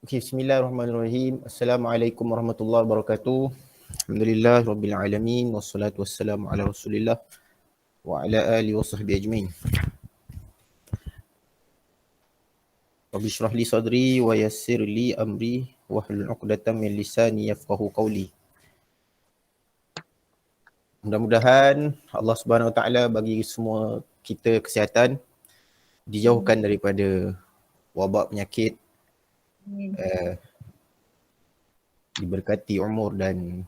Okay, bismillahirrahmanirrahim. Assalamualaikum warahmatullahi wabarakatuh. Alhamdulillah rabbil alamin wassalatu wassalamu ala Rasulillah wa ala alihi wa sahbihi ajmain. Rabbi shrah li sadri wa yassir li amri wahlul 'uqdatam min lisani yafqahu qawli. Mudah-mudahan Allah Subhanahu Wa Taala bagi semua kita kesihatan, dijauhkan daripada wabak penyakit, diberkati umur dan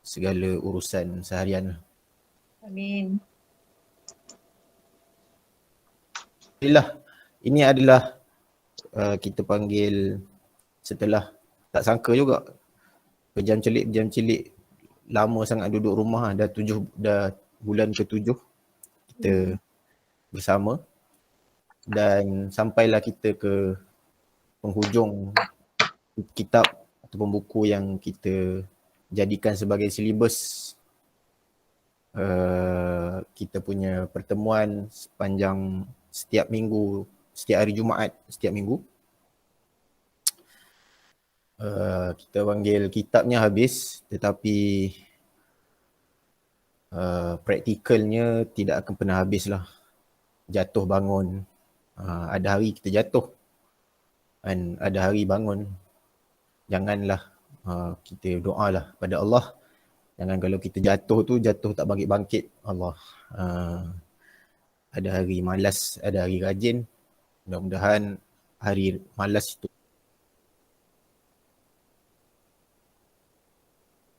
segala urusan seharian. Amin. Alhamdulillah, ini adalah kita panggil setelah tak sangka juga berjam-celik lama sangat duduk rumah, dah bulan ke-7 kita bersama dan sampailah kita ke penghujung kitab ataupun buku yang kita jadikan sebagai silibus kita punya pertemuan sepanjang setiap minggu, setiap hari Jumaat, setiap minggu. Kita panggil kitabnya habis tetapi praktikalnya tidak akan pernah habis lah. Jatuh bangun, ada hari kita jatuh dan ada hari bangun. Janganlah kita doalah pada Allah, jangan kalau kita jatuh tak bangkit-bangkit. Allah ada hari malas, ada hari rajin. Mudah-mudahan hari malas itu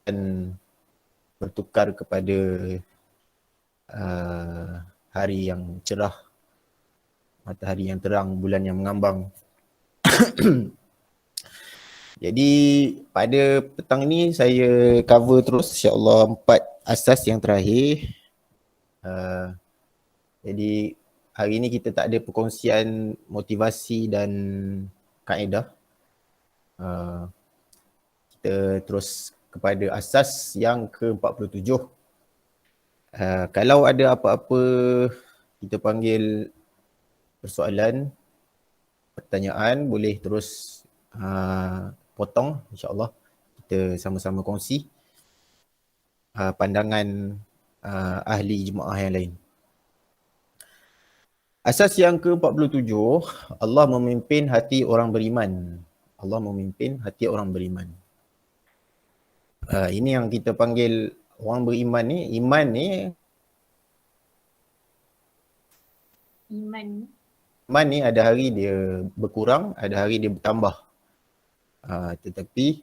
dan bertukar kepada hari yang cerah, matahari yang terang, bulan yang mengambang. Jadi pada petang ni saya cover terus insya-Allah 4 asas yang terakhir. Jadi hari ni kita tak ada perkongsian motivasi dan kaedah. Kita terus kepada asas yang ke-47. Kalau ada apa-apa kita panggil persoalan, pertanyaan, boleh terus potong, insya-Allah kita sama-sama kongsi pandangan ahli jemaah yang lain. Asas yang ke-47, Allah memimpin hati orang beriman. Allah memimpin hati orang beriman. Ini yang kita panggil orang beriman ni. Iman ni ada hari dia berkurang, ada hari dia bertambah. Tetapi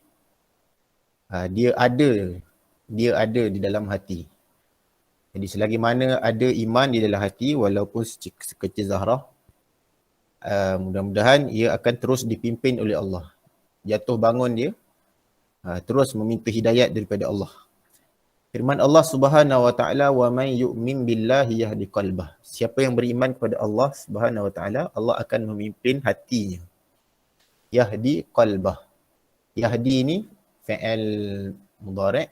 dia ada di dalam hati. Jadi selagi mana ada iman di dalam hati, walaupun sekecil zarah, mudah-mudahan ia akan terus dipimpin oleh Allah. Jatuh bangun dia terus meminta hidayat daripada Allah. Firman Allah Subhanahu Wa Taala, wa may yu'min billahi yahdi qalbah. Siapa yang beriman kepada Allah Subhanahu Wa Taala, Allah akan memimpin hatinya. Yahdi qalbah. Yahdi ni fi'il mudhari'.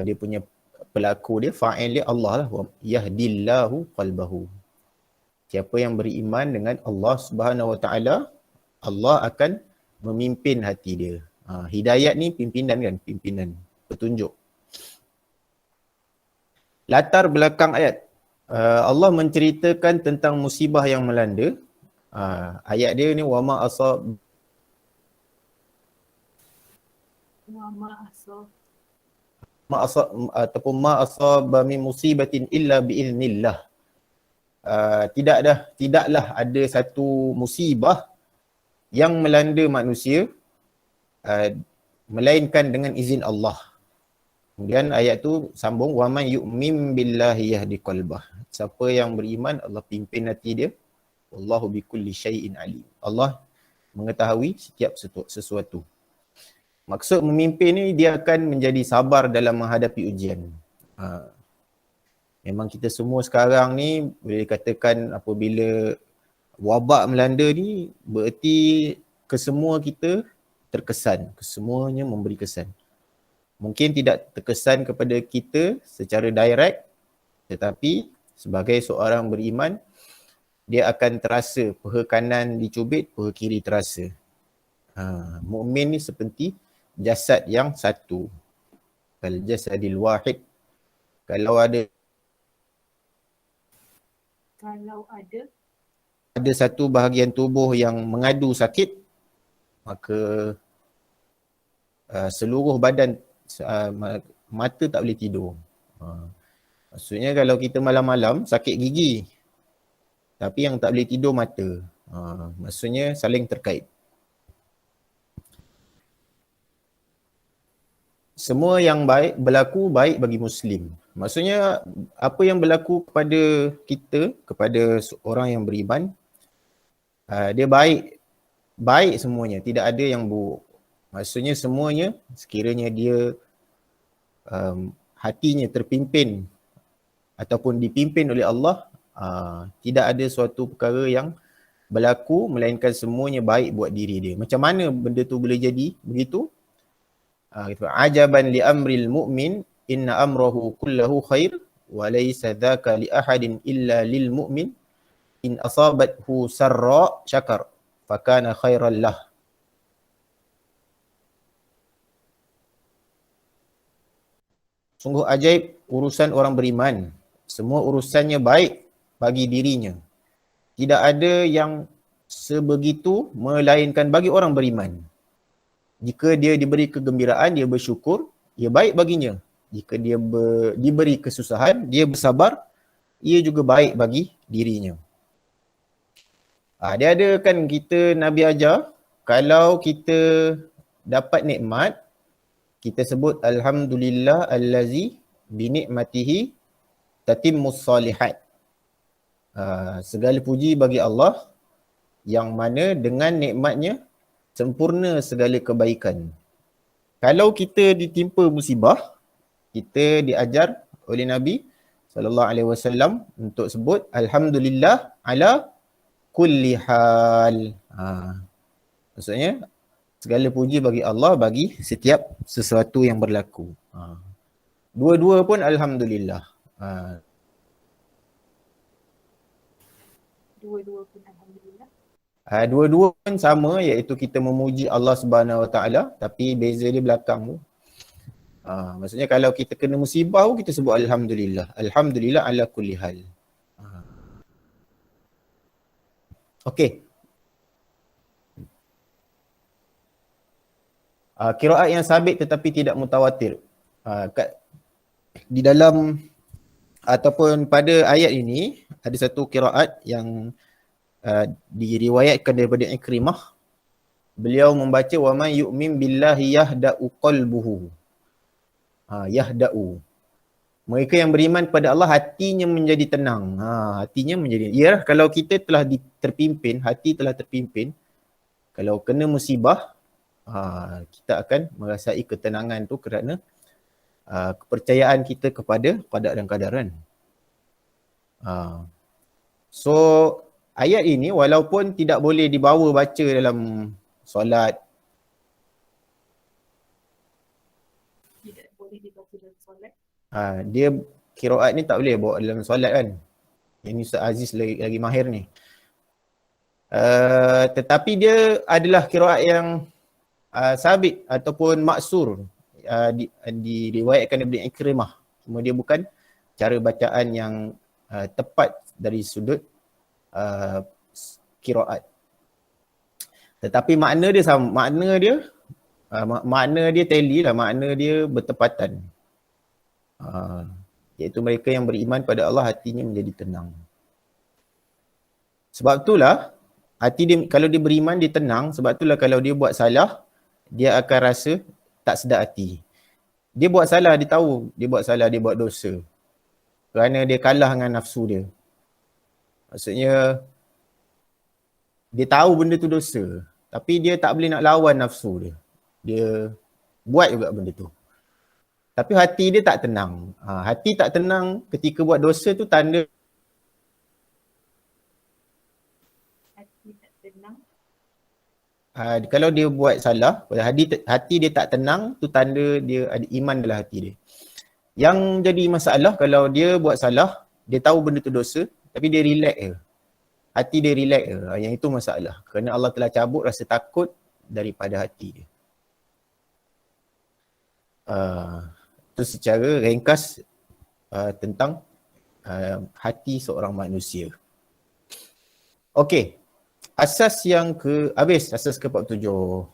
Dia punya pelaku dia, fa'il dia Allah lah. Yahdillahu qalbahu. Siapa yang beriman dengan Allah Subhanahu Wa Taala, Allah akan memimpin hati dia. Hidayat ni pimpinan kan, pimpinan, petunjuk. Latar belakang ayat. Allah menceritakan tentang musibah yang melanda. Ayat dia ni wama asab ataupun ma asaba min musibatin illa biiznillah. Tidaklah ada satu musibah yang melanda manusia melainkan dengan izin Allah. Kemudian ayat tu sambung, wa man yu'min billahi yahdi qalbah. Siapa yang beriman, Allah pimpin hati dia. Wallahu bikulli syai'in alim. Allah mengetahui setiap sesuatu. Maksud memimpin ni, dia akan menjadi sabar dalam menghadapi ujian. Memang kita semua sekarang ni boleh dikatakan apabila wabak melanda ni, bererti kesemua kita terkesan. Kesemuanya memberi kesan. Mungkin tidak terkesan kepada kita secara direct, tetapi sebagai seorang beriman, dia akan terasa peha kanan dicubit, peha kiri terasa. Mukmin ni seperti jasad yang satu. Kal jasadil wahid. Kalau ada satu bahagian tubuh yang mengadu sakit, maka seluruh badan, mata tak boleh tidur. Maksudnya kalau kita malam-malam sakit gigi, tapi yang tak boleh tidur mata. Maksudnya saling terkait. Semua yang baik berlaku baik bagi Muslim. Maksudnya apa yang berlaku kepada kita, kepada orang yang beriman, dia baik semuanya, tidak ada yang buruk. Maksudnya semuanya sekiranya dia hatinya terpimpin ataupun dipimpin oleh Allah, tidak ada suatu perkara yang berlaku melainkan semuanya baik buat diri dia. Macam mana benda tu boleh jadi begitu? Ajaban li amril mu'min inna amrahu kullahu khair wa laysa dhaka li ahadin illa lil mu'min in asabathu sarra syakar fakana khairan lah. Sungguh ajaib urusan orang beriman. Semua urusannya baik bagi dirinya. Tidak ada yang sebegitu melainkan bagi orang beriman. Jika dia diberi kegembiraan, dia bersyukur, ia baik baginya. Jika dia diberi kesusahan, dia bersabar, ia juga baik bagi dirinya. Dia ada kan kita Nabi ajar, kalau kita dapat nikmat, kita sebut Alhamdulillah allazi binikmatihi tatimmus salihat. Segala puji bagi Allah yang mana dengan nikmatnya sempurna segala kebaikan. Kalau kita ditimpa musibah, kita diajar oleh Nabi SAW untuk sebut Alhamdulillah ala kulli hal. Maksudnya segala puji bagi Allah bagi setiap sesuatu yang berlaku. Dua-dua pun Alhamdulillah. Dua-dua pun Alhamdulillah. Dua-dua pun sama, iaitu kita memuji Allah Subhanahu Wa Taala, tapi beza dia belakang tu. Maksudnya kalau kita kena musibah kita sebut Alhamdulillah. Alhamdulillah ala kulli hal. Okey. Qiraat yang sabit tetapi tidak mutawatir. Di dalam ataupun pada ayat ini ada satu qiraat yang diriwayatkan daripada Ikrimah. Beliau membaca wa man yu'min billahi yahda'u qalbuhu. Yahda'u. Mereka yang beriman pada Allah hatinya menjadi tenang. Hatinya menjadi, ya, kalau kita telah terpimpin, hati telah terpimpin, kalau kena musibah, kita akan merasai ketenangan tu kerana kepercayaan kita kepada qada dan qadaran. So ayat ini walaupun tidak boleh dibawa baca dalam solat, Tidak boleh dibaca dalam solat. dia qiraat ni tak boleh bawa dalam solat kan. Ini Ustaz Aziz lagi mahir ni. Tetapi dia adalah qiraat yang sabit ataupun maksur, diriwayatkan daripada Ikrimah. Cuma dia bukan cara bacaan yang tepat dari sudut qiraat. Tetapi makna dia sama, makna dia tally lah, makna dia bertepatan. Iaitu mereka yang beriman pada Allah hatinya menjadi tenang. Sebab itulah hati dia, kalau dia beriman dia tenang, sebab itulah kalau dia buat salah, dia akan rasa tak sedap hati. Dia buat salah, dia tahu dia buat salah, dia buat dosa. Kerana dia kalah dengan nafsu dia. Maksudnya dia tahu benda tu dosa, tapi dia tak boleh nak lawan nafsu dia. Dia buat juga benda tu. Tapi hati dia tak tenang. Hati tak tenang ketika buat dosa tu tanda Hati tak tenang. Kalau dia buat salah, hati dia tak tenang, tu tanda dia ada iman dalam hati dia. Yang jadi masalah kalau dia buat salah, dia tahu benda tu dosa, tapi dia relax je. Hati dia relax je. Yang itu masalah. Kerana Allah telah cabut rasa takut daripada hati dia. Itu secara ringkas tentang hati seorang manusia. Okey. Asas yang habis asas ke-47.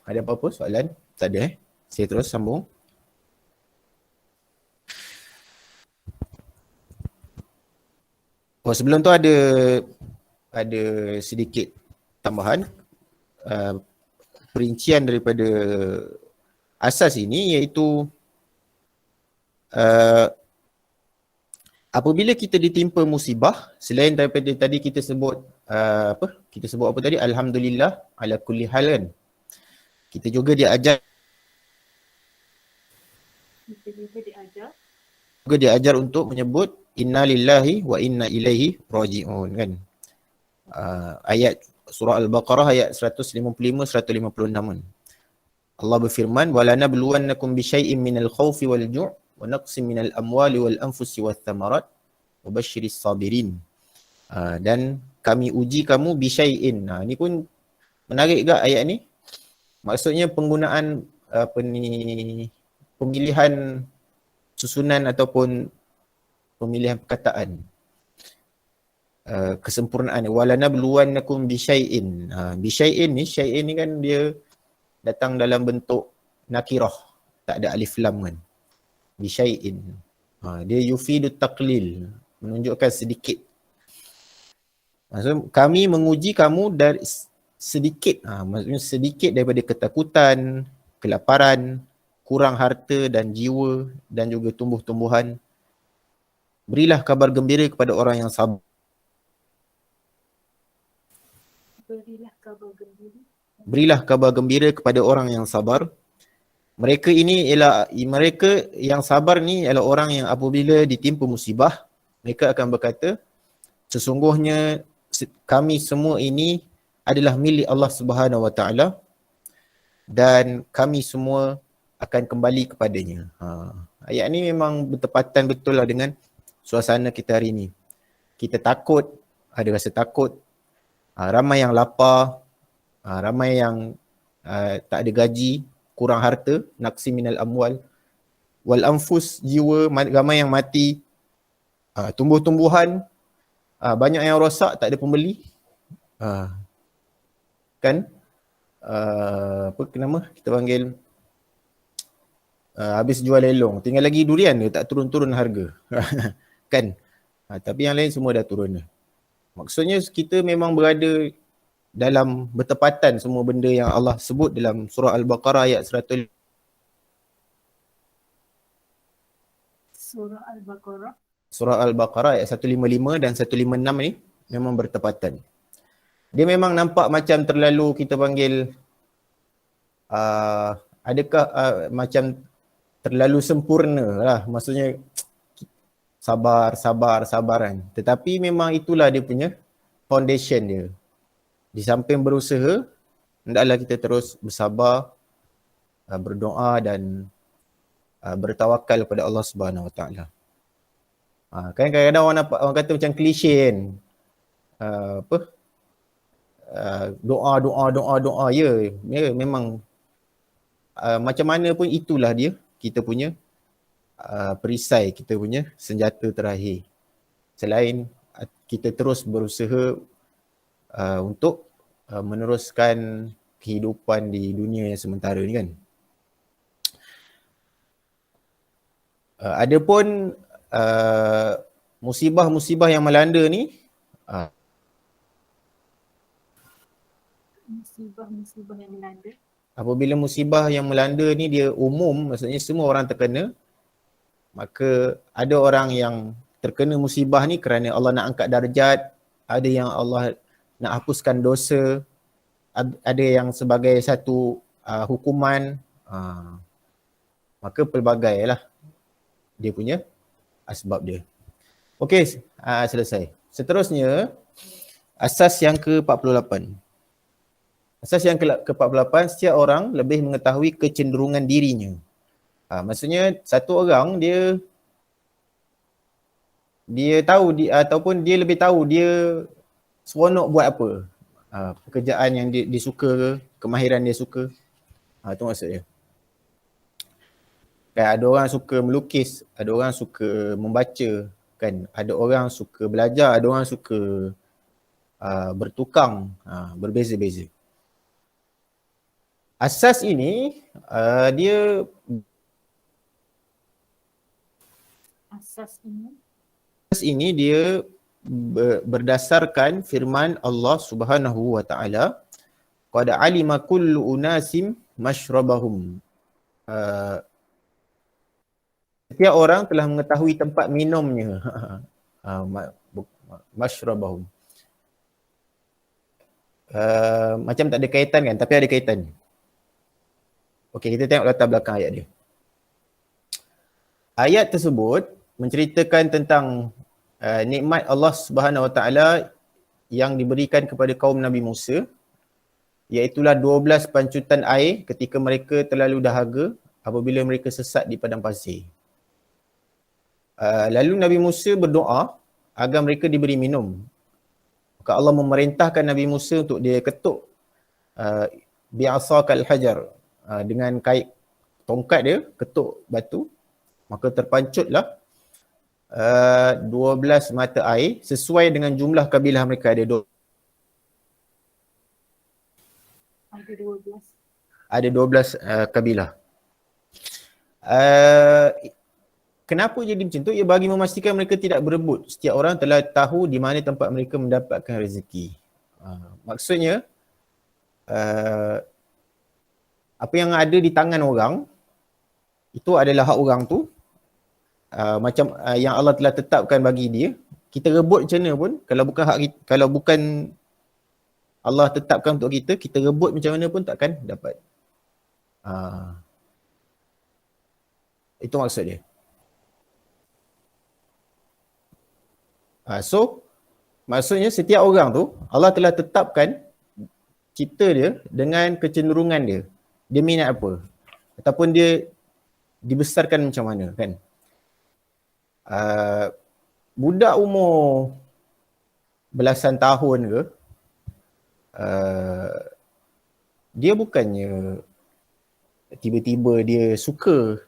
Ada apa-apa soalan? Tak ada Saya terus sambung. Sebelum tu ada sedikit tambahan perincian daripada asas ini, iaitu apabila kita ditimpa musibah, selain daripada tadi kita sebut kita sebut apa tadi, alhamdulillah ala kulli hal kan. Kita juga diajar untuk menyebut inna lillahi wa inna ilaihi raji'un kan. Ayat surah Al-Baqarah ayat 155 156 kan. Allah berfirman walana bluwannakum bisyai'in minal khaufi wal ju' wa naqsin minal amwali wal anfusi wath thamarat wa basyiris sabirin. Dan kami uji kamu bisyai'in. Ini pun menarik ke ayat ni? Maksudnya penggunaan pemilihan susunan ataupun pemilihan perkataan. Kesempurnaan walana bluwannakum bisyai'in. Bisyai'in ni kan dia datang dalam bentuk nakirah, tak ada alif lam kan. Bisyai'in. Dia yufidut taqlil, menunjukkan sedikit. Maksud kami menguji kamu dari sedikit. Maksudnya sedikit daripada ketakutan, kelaparan, kurang harta dan jiwa dan juga tumbuh-tumbuhan. Berilah kabar gembira kepada orang yang sabar. Berilah kabar gembira kepada orang yang sabar. Mereka yang sabar ni ialah orang yang apabila ditimpa musibah, mereka akan berkata, sesungguhnya kami semua ini adalah milik Allah Subhanahu Wa Taala dan kami semua akan kembali kepadanya. Ayat ni memang bertepatan betul lah dengan suasana kita hari ni. Kita takut, ada rasa takut. Ramai yang lapar, ramai yang tak ada gaji, kurang harta, naqsi minal amwal wal anfus, jiwa, ramai yang mati, tumbuh-tumbuhan, banyak yang rosak, tak ada pembeli. Kan? Apa nama? Kita panggil habis jual lelong, tinggal lagi durian dia tak turun-turun harga. Kan? Tapi yang lain semua dah turun. Maksudnya kita memang berada dalam bertepatan semua benda yang Allah sebut dalam surah Al-Baqarah ayat 100. Surah Al-Baqarah ayat 155 dan 156 ni memang bertepatan. Dia memang nampak macam terlalu kita panggil macam terlalu sempurna lah. Maksudnya sabar kan. Tetapi memang itulah dia punya foundation dia. Di samping berusaha, hendaklah kita terus bersabar, berdoa dan bertawakal kepada Allah Subhanahu Wa Taala. Kan kadang-kadang orang kata macam klise kan. Doa ya memang macam mana pun itulah dia kita punya perisai, kita punya senjata terakhir. Selain kita terus berusaha untuk meneruskan kehidupan di dunia yang sementara ni kan. Adapun musibah-musibah yang melanda ni, musibah-musibah yang melanda. Apabila musibah yang melanda ni dia umum, maksudnya semua orang terkena, maka ada orang yang terkena musibah ni kerana Allah nak angkat darjat, ada yang Allah nak hapuskan dosa, ada yang sebagai satu hukuman, maka pelbagai lah dia punya asbab dia. Okey, selesai. Seterusnya, asas yang ke-48. Asas yang ke-48, setiap orang lebih mengetahui kecenderungan dirinya. Maksudnya satu orang dia tahu ataupun dia lebih tahu dia seronok buat apa. Pekerjaan yang dia suka ke, kemahiran dia suka. Itu maksud dia. Kan ada orang suka melukis, ada orang suka membaca, kan. Ada orang suka belajar, ada orang suka bertukang, berbeza-beza. Asas ini dia Asas ini dia berdasarkan firman Allah Subhanahu wa taala, qad alima kullu unasim mashrabahum. Setiap orang telah mengetahui tempat minumnya. Mashrabahum. Macam tak ada kaitan kan, tapi ada kaitan. Okey, kita tengok latar belakang ayat dia. Ayat tersebut menceritakan tentang nikmat Allah Subhanahu Wa Taala yang diberikan kepada kaum Nabi Musa, iaitulah 12 pancutan air ketika mereka terlalu dahaga apabila mereka sesat di padang pasir. Lalu Nabi Musa berdoa agar mereka diberi minum. Maka Allah memerintahkan Nabi Musa untuk dia ketuk bi'asakal hajar, dengan kait tongkat dia ketuk batu, maka terpancutlah 12 mata air sesuai dengan jumlah kabilah mereka. Ada 12 kabilah. Kenapa jadi macam tu? Ia bagi memastikan mereka tidak berebut. Setiap orang telah tahu di mana tempat mereka mendapatkan rezeki. Maksudnya apa yang ada di tangan orang itu adalah hak orang tu. Macam yang Allah telah tetapkan bagi dia. Kita rebut macam mana pun, kalau bukan hak kita, kalau bukan Allah tetapkan untuk kita, kita rebut macam mana pun takkan dapat. Itu maksud dia. So, maksudnya setiap orang tu, Allah telah tetapkan cipta dia dengan kecenderungan dia. Dia minat apa? Ataupun dia dibesarkan macam mana, kan? Budak umur belasan tahun ke, dia bukannya tiba-tiba dia suka.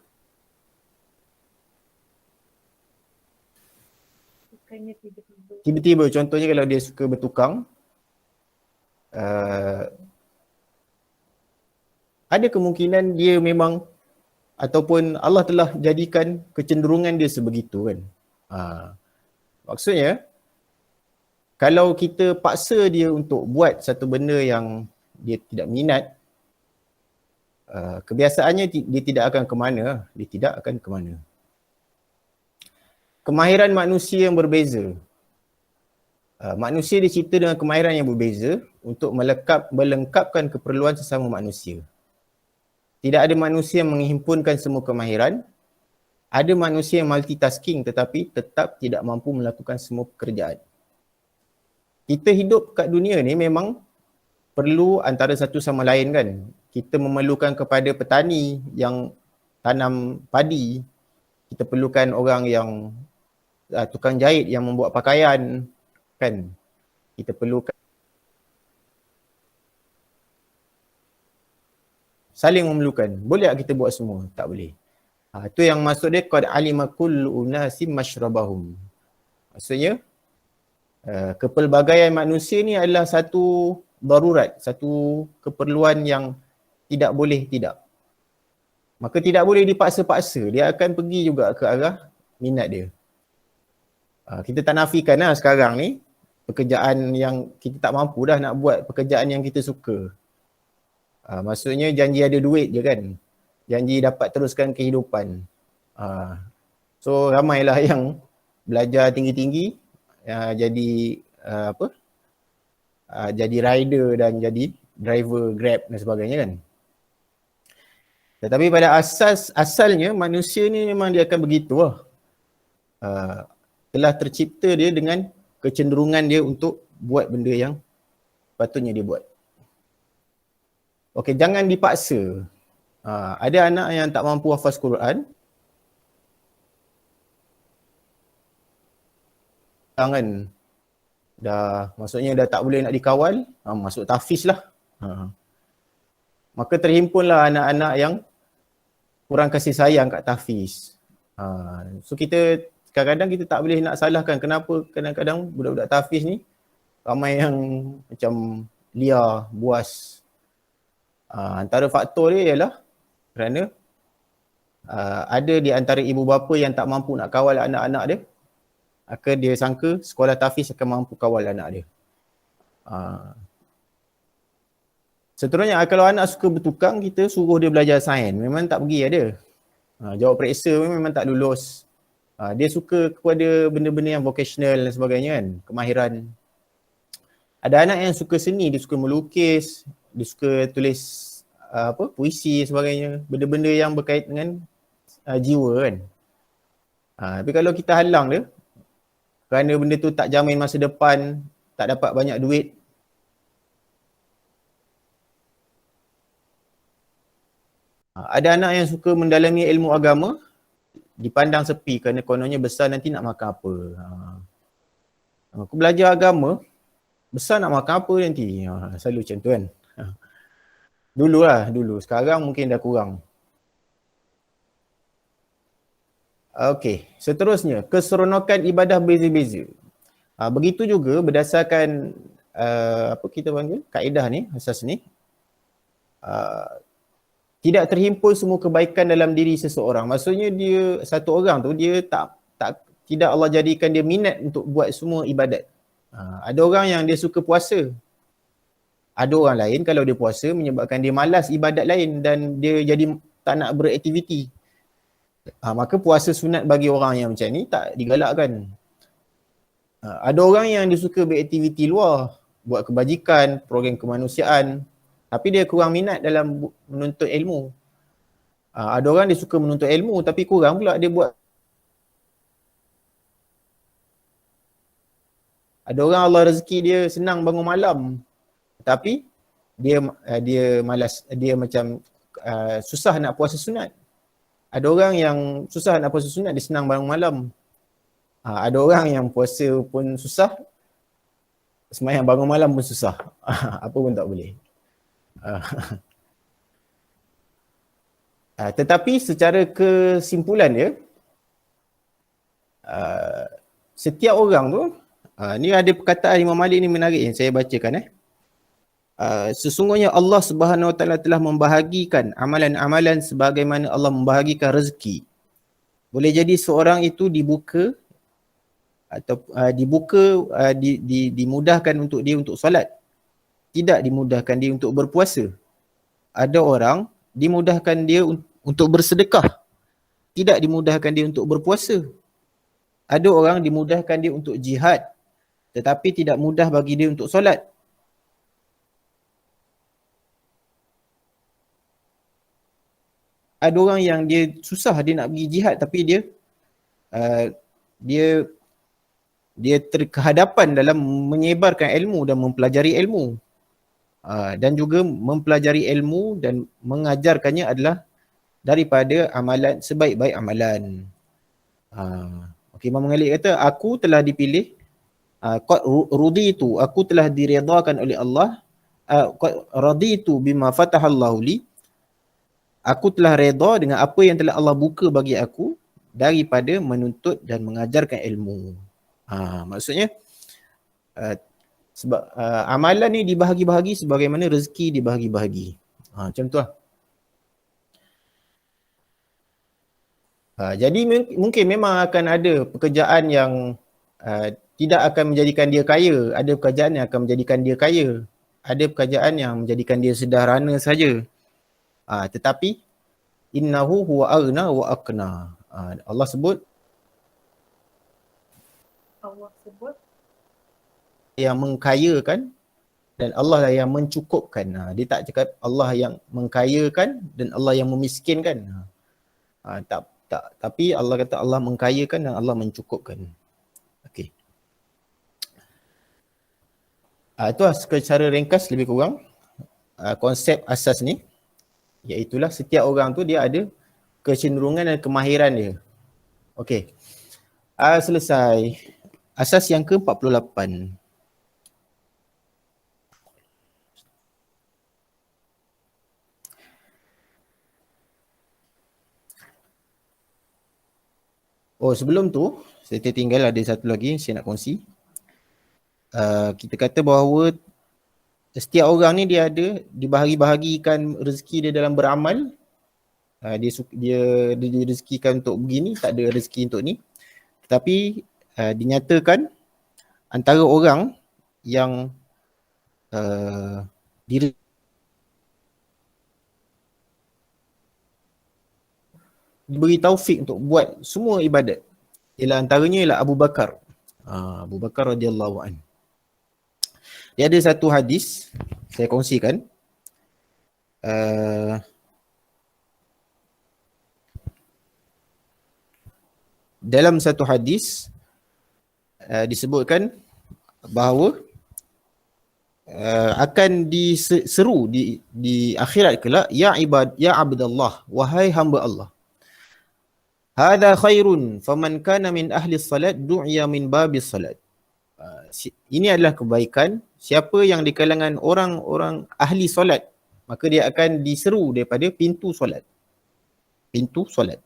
Tiba-tiba, contohnya kalau dia suka bertukang, ada kemungkinan dia memang, ataupun Allah telah jadikan kecenderungan dia sebegitu, kan. Maksudnya, kalau kita paksa dia untuk buat satu benda yang dia tidak minat, kebiasaannya dia tidak akan ke mana. Dia tidak akan ke mana. Kemahiran manusia yang berbeza. Manusia dicipta dengan kemahiran yang berbeza untuk melengkapkan keperluan sesama manusia. Tidak ada manusia yang menghimpunkan semua kemahiran. Ada manusia yang multitasking tetapi tetap tidak mampu melakukan semua pekerjaan. Kita hidup kat dunia ni memang perlu antara satu sama lain, kan. Kita memerlukan kepada petani yang tanam padi. Kita perlukan orang yang tukang jahit yang membuat pakaian, kan. Kita perlukan saling memerlukan. Boleh tak kita buat semua? Tak boleh. Itu yang maksud dia qad alima kullu unasim mashrabahum. Maksudnya kepelbagaian manusia ni adalah satu darurat, satu keperluan yang tidak boleh tidak. Maka tidak boleh dipaksa-paksa. Dia akan pergi juga ke arah minat dia. Kita tak nafikan lah sekarang ni pekerjaan yang kita tak mampu dah nak buat pekerjaan yang kita suka. Maksudnya janji ada duit je, kan. Janji dapat teruskan kehidupan. So ramailah yang belajar tinggi-tinggi, jadi jadi rider dan jadi driver Grab dan sebagainya, kan. Tetapi pada asalnya manusia ni memang dia akan begitu lah. Telah tercipta dia dengan kecenderungan dia untuk buat benda yang patutnya dia buat. Okey, jangan dipaksa. Ada anak yang tak mampu hafaz Quran, tangan dah, maksudnya dah tak boleh nak dikawal, masuk tahfiz lah. maka terhimpunlah anak-anak yang kurang kasih sayang kat tahfiz. So kita kadang-kadang kita tak boleh nak salahkan kenapa kadang-kadang budak-budak tahfiz ni ramai yang macam liar, buas. Antara faktor dia ialah kerana ada di antara ibu bapa yang tak mampu nak kawal anak-anak dia, maka dia sangka sekolah tahfiz akan mampu kawal anak dia. Seterusnya, kalau anak suka bertukang, kita suruh dia belajar sains. Memang tak pergi ada. Jawab periksa memang tak lulus. Dia suka kepada benda-benda yang vocational dan sebagainya kan, kemahiran. Ada anak yang suka seni, dia suka melukis, dia suka tulis puisi dan sebagainya. Benda-benda yang berkait dengan jiwa kan. Tapi kalau kita halang dia, kerana benda tu tak jamin masa depan, tak dapat banyak duit, ada anak yang suka mendalami ilmu agama, dipandang sepi kerana kononnya besar nanti nak makan apa. Aku belajar agama, besar nak makan apa nanti. Selalu macam tu kan. Dulu. Sekarang mungkin dah kurang. Okey, seterusnya, keseronokan ibadah beza-beza. Begitu juga berdasarkan apa kita panggil, kaedah ni, asas ni. Tidak terhimpun semua kebaikan dalam diri seseorang. Maksudnya dia, satu orang tu dia tidak Allah jadikan dia minat untuk buat semua ibadat. Ada orang yang dia suka puasa. Ada orang lain kalau dia puasa menyebabkan dia malas ibadat lain dan dia jadi tak nak beraktiviti. Maka puasa sunat bagi orang yang macam ni tak digalakkan. Ada orang yang dia suka beraktiviti luar, buat kebajikan, program kemanusiaan, tapi dia kurang minat dalam menuntut ilmu. Ada orang dia suka menuntut ilmu tapi kurang pula dia buat. Ada orang Allah rezeki dia senang bangun malam, tapi dia malas, dia macam susah nak puasa sunat. Ada orang yang susah nak puasa sunat, dia senang bangun malam. Ada orang yang puasa pun susah, sembahyang bangun malam pun susah. Apa pun tak boleh. Tetapi secara kesimpulan dia, setiap orang tu, ni ada perkataan Imam Malik ni menarik yang saya bacakan. Sesungguhnya Allah Subhanahu Wa Taala telah membahagikan amalan-amalan sebagaimana Allah membahagikan rezeki. Boleh jadi seorang itu dibuka atau dimudahkan untuk dia untuk solat, tidak dimudahkan dia untuk berpuasa. Ada orang dimudahkan dia untuk bersedekah, tidak dimudahkan dia untuk berpuasa. Ada orang dimudahkan dia untuk jihad, tetapi tidak mudah bagi dia untuk solat. Ada orang yang dia susah dia nak pergi jihad tapi dia terkehadapan dalam menyebarkan ilmu dan mempelajari ilmu. Dan juga mempelajari ilmu dan mengajarkannya adalah daripada amalan, sebaik-baik amalan. Okey, Imam Malik kata, aku telah dipilih, qad ruditu, aku telah diredakan oleh Allah, qad raditu bima fatahallahu li, aku telah reda dengan apa yang telah Allah buka bagi aku daripada menuntut dan mengajarkan ilmu. Maksudnya sebab amalan ni dibahagi-bahagi sebagaimana rezeki dibahagi-bahagi. Macam tu lah. Jadi mungkin memang akan ada pekerjaan yang tidak akan menjadikan dia kaya. Ada pekerjaan yang akan menjadikan dia kaya. Ada pekerjaan yang menjadikan dia sederhana saja. Tetapi innahu huwa aghna wa aqna. Allah sebut yang mengkayakan dan Allah lah yang mencukupkan. Dia tak cakap Allah yang mengkayakan dan Allah yang memiskinkan. Tapi Allah kata Allah mengkayakan dan Allah mencukupkan. Okey. Itulah secara ringkas lebih kurang konsep asas ni, iaitulah setiap orang tu dia ada kecenderungan dan kemahiran dia. Okey. Selesai. Asas yang ke-48. Oh, sebelum tu, saya tertinggal ada satu lagi saya nak kongsi. Kita kata bahawa setiap orang ni dia ada dibahagi-bahagikan rezeki dia dalam beramal. Dia direzekikan untuk begini, tak ada rezeki untuk ni. Tetapi dinyatakan antara orang yang diberi taufik untuk buat semua ibadat, ialah antaranya ialah Abu Bakar. Abu Bakar radhiyallahu anhu. Dia ada satu hadis saya kongsikan. Dalam satu hadis disebutkan bahawa akan diseru di akhirat kelak, ya abdallah, wahai hamba Allah, hadza khairun faman kana min ahli salat du'iya min babis salat. Ini adalah kebaikan, siapa yang di kalangan orang-orang ahli solat, maka dia akan diseru daripada pintu solat. Pintu solat.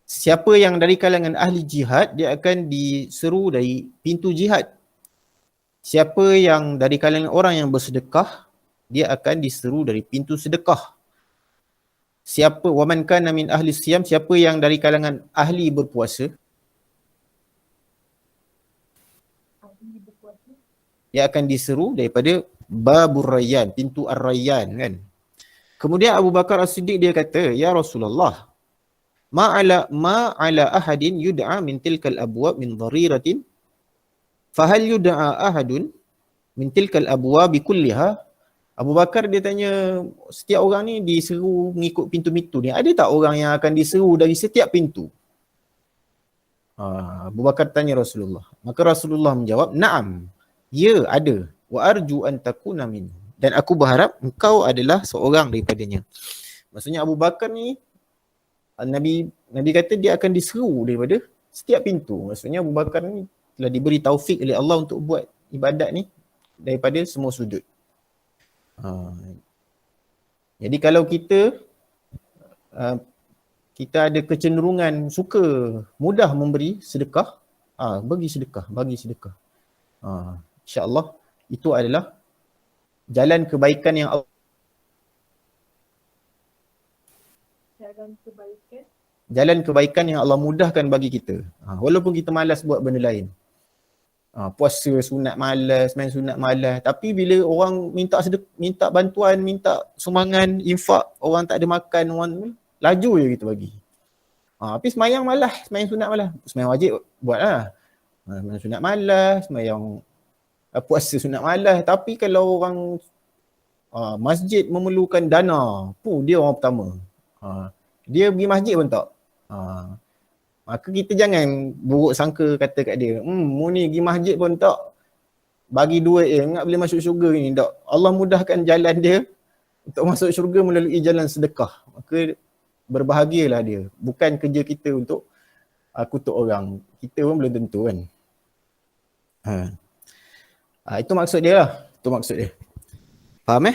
Siapa yang dari kalangan ahli jihad, dia akan diseru dari pintu jihad. Siapa yang dari kalangan orang yang bersedekah, dia akan diseru dari pintu sedekah. Siapa waman kana min ahli siyam, siapa yang dari kalangan ahli berpuasa, dia akan diseru daripada babur rayyan, pintu ar-rayyan kan. Kemudian Abu Bakar As-Siddiq dia kata, ya Rasulullah, ma ala ahadin yud'a min tilkal abwab min dhariratin, fahal yud'a ahadun min tilkal abwab kulliha. Abu Bakar dia tanya, setiap orang ni diseru mengikut pintu-pintu ni, ada tak orang yang akan diseru dari setiap pintu? Abu Bakar tanya Rasulullah. Maka Rasulullah menjawab, na'am, ya ada, wa arju an takuna min, dan aku berharap engkau adalah seorang daripadanya. Maksudnya Abu Bakar ni, Nabi kata dia akan diseru daripada setiap pintu. Maksudnya Abu Bakar ni telah diberi taufik oleh Allah untuk buat ibadat ni daripada semua sudut. Jadi kalau kita ada kecenderungan suka mudah memberi sedekah, bagi sedekah. InsyaAllah itu adalah jalan kebaikan yang Allah mudahkan bagi kita. Walaupun kita malas buat benda lain. Puasa sunat malas, main sunat malas. Tapi bila orang minta bantuan, minta sumbangan, infak, orang tak ada makan, orang laju je kita bagi. Tapi semayang malas, main sunat malas. Semayang wajib buatlah. Main sunat malas, semayang puasa sunat malas. Tapi kalau orang masjid memerlukan dana, dia orang pertama. Dia pergi masjid pun tak. Maka kita jangan buruk sangka kata kat dia, mu ni pergi masjid pun tak bagi duit ingat boleh masuk syurga ni. Tak. Allah mudahkan jalan dia untuk masuk syurga melalui jalan sedekah. Maka berbahagialah dia. Bukan kerja kita untuk kutuk orang. Kita pun belum tentu kan. Itu maksud dia lah. Itu maksud dia. Faham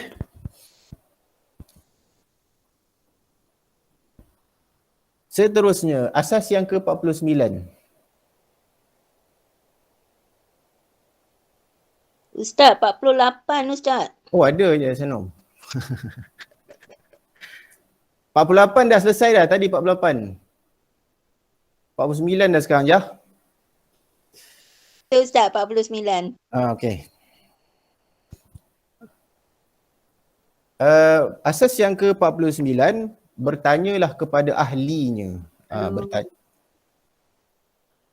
Seterusnya, asas yang ke-49. Ustaz, 48 Ustaz. Oh, ada je Sanom. 48 dah selesai dah tadi 48. 49 dah sekarang je. Ya Ustaz, 49. Okey. Asas yang ke-49, bertanyalah kepada ahlinya.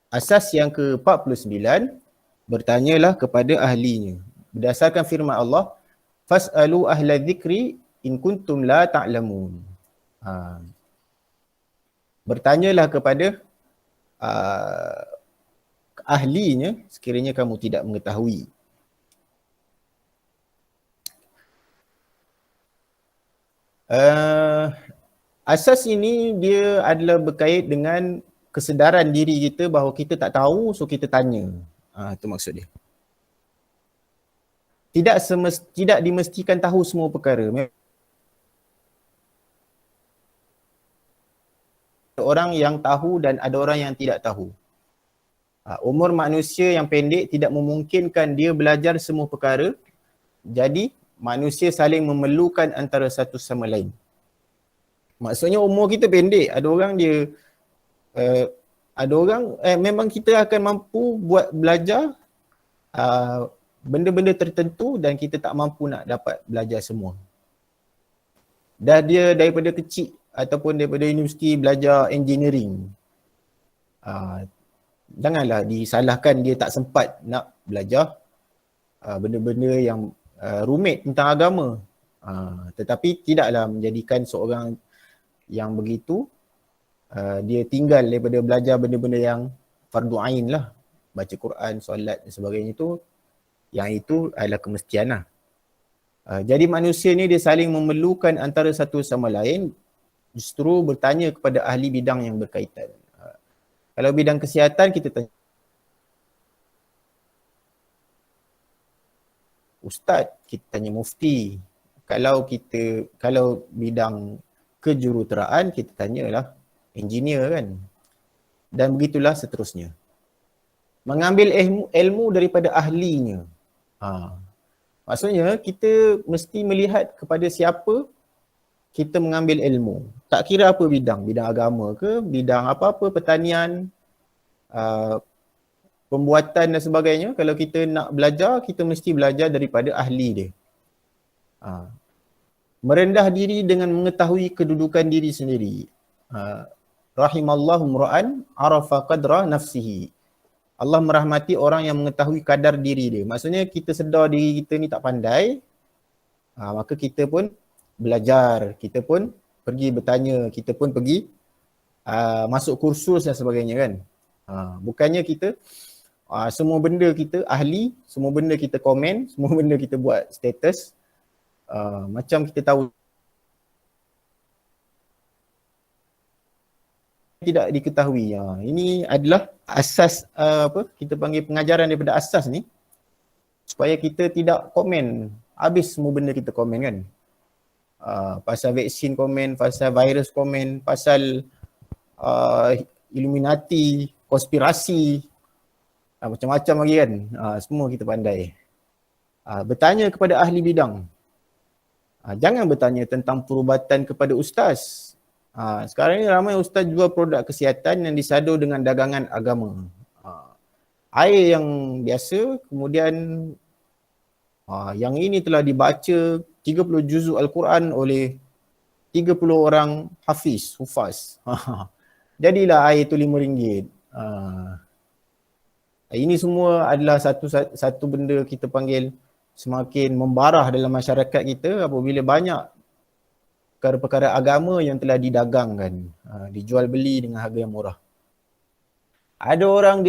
Asas yang ke-49, bertanyalah kepada ahlinya. Berdasarkan firman Allah, fas'alu ahla dzikri in kuntum la ta'lamun. Bertanyalah kepada ahlinya sekiranya kamu tidak mengetahui. Asas ini dia adalah berkait dengan kesedaran diri kita bahawa kita tak tahu, so kita tanya. Itu maksud dia. Tidak dimestikan tahu semua perkara. orang yang tahu dan ada orang yang tidak tahu. Umur manusia yang pendek tidak memungkinkan dia belajar semua perkara. Jadi manusia saling memerlukan antara satu sama lain. Maksudnya umur kita pendek, ada orang dia memang kita akan mampu buat belajar benda-benda tertentu dan kita tak mampu nak dapat belajar semua. Dah dia daripada kecil ataupun daripada universiti belajar engineering. Janganlah disalahkan dia tak sempat nak belajar benda-benda yang rumit tentang agama. Tetapi tidaklah menjadikan seorang yang begitu dia tinggal daripada belajar benda-benda yang fardu ain lah. Baca Quran, solat dan sebagainya tu, yang itu adalah kemestian lah. Jadi manusia ni dia saling memerlukan antara satu sama lain, justru bertanya kepada ahli bidang yang berkaitan. Kalau bidang kesihatan kita tanya ustaz, kita tanya mufti. Kalau bidang kejuruteraan kita tanyalah engineer kan. Dan begitulah seterusnya. Mengambil ilmu daripada ahlinya. Maksudnya kita mesti melihat kepada siapa kita mengambil ilmu. Tak kira apa bidang agama ke, bidang apa-apa, pertanian, pembuatan dan sebagainya. Kalau kita nak belajar, kita mesti belajar daripada ahli dia. Merendah diri dengan mengetahui kedudukan diri sendiri. Rahimallahu mra'an arafa qadra nafsihi. Allah merahmati orang yang mengetahui kadar diri dia. Maksudnya kita sedar diri kita ni tak pandai, maka kita pun belajar, kita pun pergi bertanya, kita pun pergi masuk kursus dan sebagainya kan. Bukannya kita semua benda kita ahli, semua benda kita komen, semua benda kita buat status, macam kita tahu tidak diketahui. Ini adalah asas kita panggil pengajaran daripada asas ni, supaya kita tidak komen habis semua benda kita komen kan. Pasal vaksin komen, pasal virus komen, pasal Illuminati, konspirasi, macam-macam lagi kan. Semua kita pandai. Bertanya kepada ahli bidang. Jangan bertanya tentang perubatan kepada ustaz. Sekarang ni ramai ustaz jual produk kesihatan yang disadur dengan dagangan agama. Air yang biasa, kemudian yang ini telah dibaca 30 juzuk Al-Quran oleh 30 orang hufaz. Jadilah air tu RM5. Ini semua adalah satu benda kita panggil semakin membarah dalam masyarakat kita apabila banyak perkara-perkara agama yang telah didagangkan, dijual beli dengan harga yang murah. Ada orang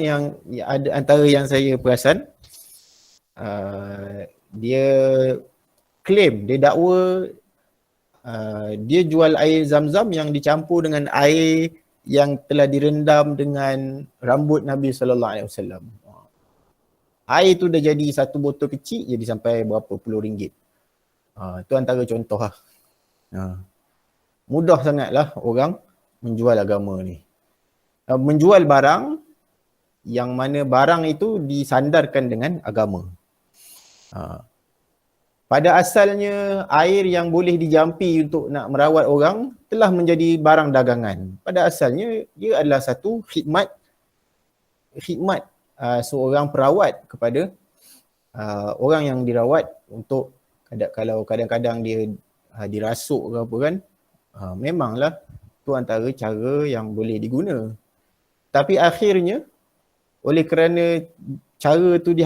yang ada antara yang saya perasan, dia claim, dia dakwa dia jual air Zam-Zam yang dicampur dengan air yang telah direndam dengan rambut Nabi SAW. Air tu dah jadi satu botol kecil jadi sampai berapa puluh ringgit. Itu antara contoh lah. Mudah sangatlah orang menjual agama ni. Menjual barang yang mana barang itu disandarkan dengan agama. Pada asalnya air yang boleh dijampi untuk nak merawat orang telah menjadi barang dagangan. Pada asalnya dia adalah satu khidmat seorang perawat kepada orang yang dirawat untuk kalau kadang-kadang dia dirasuk ke apa kan, memanglah tu antara cara yang boleh diguna. Tapi akhirnya oleh kerana cara tu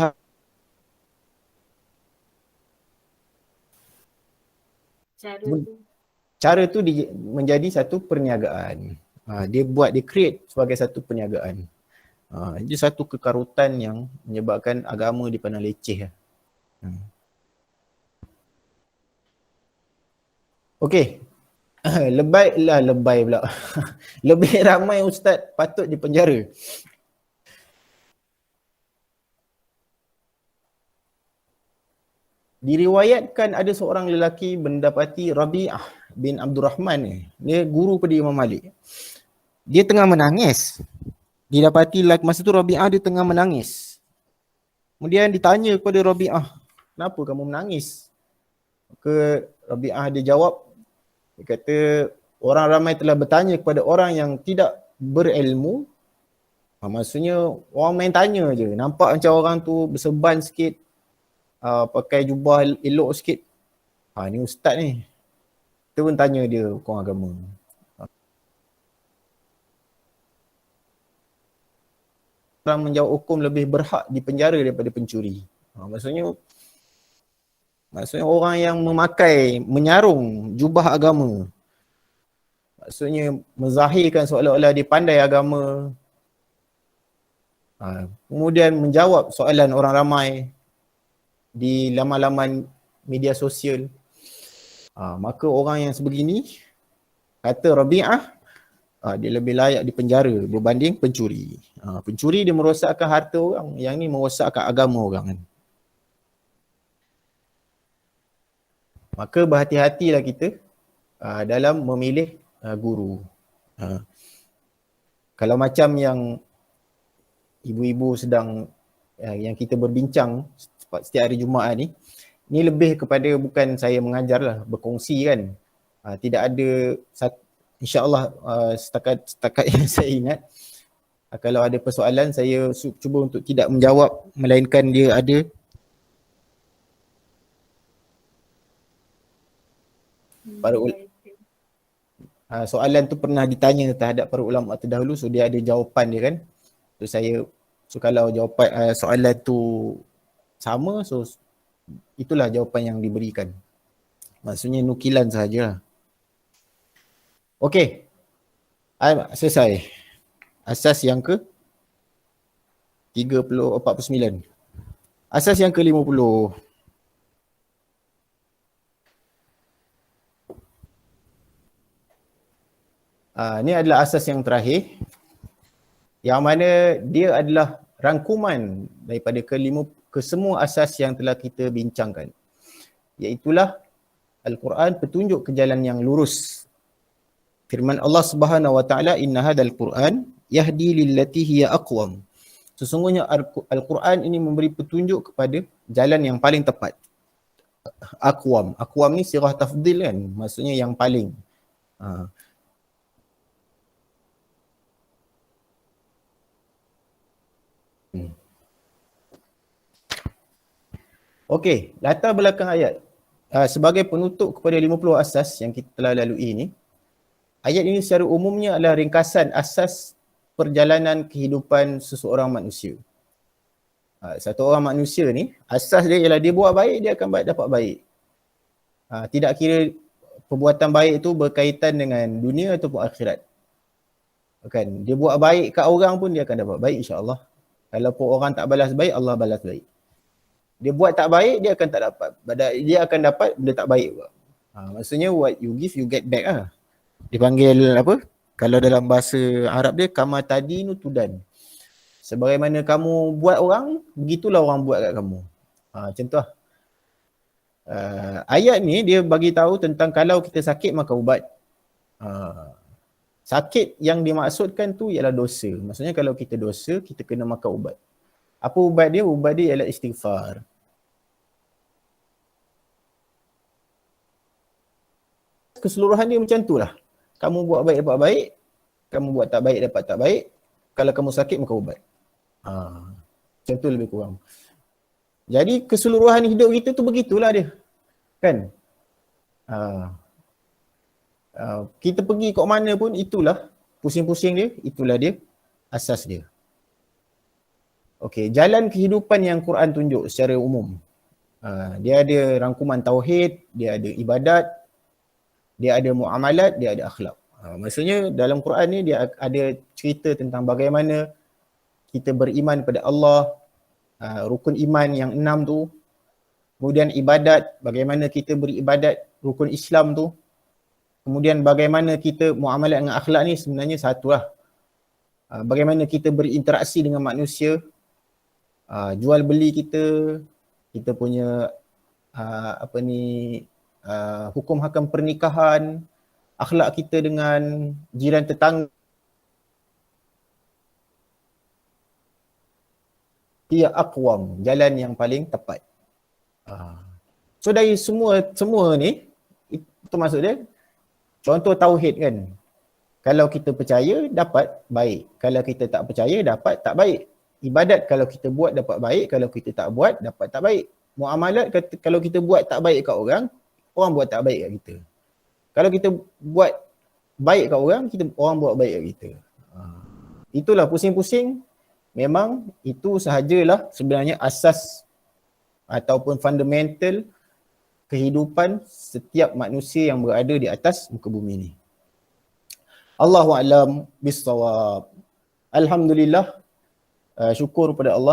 cara tu menjadi satu perniagaan. Dia create sebagai satu perniagaan. Itu satu kekarutan yang menyebabkan agama dipandang leceh. Okey. Lebay pula. Lebih ramai ustaz patut dipenjara. Diriwayatkan ada seorang lelaki mendapati Rabi'ah bin Abdurrahman ni. Dia guru pada Imam Malik. Dia tengah menangis. Didapati masa tu Rabi'ah dia tengah menangis. Kemudian ditanya kepada Rabi'ah, kenapa kamu menangis? Maka Rabi'ah dia jawab, dia kata, orang ramai telah bertanya kepada orang yang tidak berilmu. Maksudnya orang main tanya je. Nampak macam orang tu berseban sikit, pakai jubah elok sikit. Ni ustaz ni. Kita pun tanya dia hukum agama. Orang menjawab hukum lebih berhak dipenjara daripada pencuri. Maksudnya orang yang menyarung jubah agama. Maksudnya menzahirkan seolah-olah dia pandai agama. Kemudian menjawab soalan orang ramai di laman-laman media sosial. Maka orang yang sebegini, kata Rabi'ah, dia lebih layak dipenjara berbanding pencuri. Pencuri dia merosakkan harta orang, yang ni merosakkan agama orang kan. Maka berhati-hatilah kita dalam memilih guru. Kalau macam yang ibu-ibu sedang yang kita berbincang setiap hari Jumaat ni lebih kepada bukan saya mengajar lah, berkongsi kan. Tidak ada, insya-Allah setakat yang saya ingat, kalau ada persoalan saya cuba untuk tidak menjawab, melainkan dia ada soalan tu pernah ditanya terhadap para ulama terdahulu, so dia ada jawapan dia kan. So kalau jawapan soalan tu sama, so itulah jawapan yang diberikan. Maksudnya nukilan sahajalah. Okey. Selesai. Asas yang ke 49. Asas yang ke 50. Ini adalah asas yang terakhir, yang mana dia adalah rangkuman daripada ke semua asas yang telah kita bincangkan. Iaitulah Al-Quran petunjuk ke jalan yang lurus. Firman Allah Subhanahu wa taala, inna hadzal Quran yahdi lillati hiya aqwam. Sesungguhnya Al-Quran ini memberi petunjuk kepada jalan yang paling tepat. Aqwam. Aqwam ni sirah tafdil kan, maksudnya yang paling. Okey, latar belakang ayat. Sebagai penutup kepada 50 asas yang kita telah lalui ini, ayat ini secara umumnya adalah ringkasan asas perjalanan kehidupan seseorang manusia. Satu orang manusia ni, asas dia ialah dia buat baik, dia akan dapat baik. Tidak kira perbuatan baik itu berkaitan dengan dunia ataupun akhirat. Kan, dia buat baik kat orang pun dia akan dapat baik insya-Allah. Kalau pun orang tak balas baik, Allah balas baik. Dia buat tak baik, dia akan tak dapat. Dia akan dapat benda tak baik pula. Maksudnya what you give, you get back lah. Dipanggil apa? Kalau dalam bahasa Arab dia, kama tadinu tudan. Sebagaimana kamu buat orang, begitulah orang buat kat kamu. Macam tu lah. Ayat ni dia bagi tahu tentang kalau kita sakit maka ubat. Sakit yang dimaksudkan tu ialah dosa. Maksudnya kalau kita dosa, kita kena makan ubat. Apa ubat dia? Ubat dia ialah istighfar. Keseluruhan dia macam tu lah. Kamu buat baik dapat baik, kamu buat tak baik dapat tak baik. Kalau kamu sakit maka ubat. Macam tu lebih kurang. Jadi keseluruhan hidup kita tu begitulah dia. Kan? Kita pergi kat mana pun itulah pusing-pusing dia, itulah dia asas dia. Okey, jalan kehidupan yang Quran tunjuk secara umum. Dia ada rangkuman tauhid, dia ada ibadat, dia ada muamalat, dia ada akhlak. Maksudnya dalam Quran ni dia ada cerita tentang bagaimana kita beriman pada Allah, rukun iman yang 6 tu. Kemudian ibadat, bagaimana kita beribadat, rukun Islam tu. Kemudian bagaimana kita muamalat dengan akhlak ni sebenarnya satu lah. Bagaimana kita berinteraksi dengan manusia, jual beli kita punya hukum hakam pernikahan, akhlak kita dengan jiran tetangga, ia aqwam, jalan yang paling tepat. So dari semua ni, itu maksud dia, contoh tauhid kan. Kalau kita percaya, dapat baik. Kalau kita tak percaya, dapat tak baik. Ibadat kalau kita buat dapat baik, kalau kita tak buat dapat tak baik. Muamalat kalau kita buat tak baik kat orang buat tak baik kat kita. Kalau kita buat baik kat orang buat baik kat kita. Itulah pusing-pusing. Memang itu sahajalah sebenarnya asas ataupun fundamental kehidupan setiap manusia yang berada di atas muka bumi ni. Allahu a'lam bissawab. Alhamdulillah, syukur pada Allah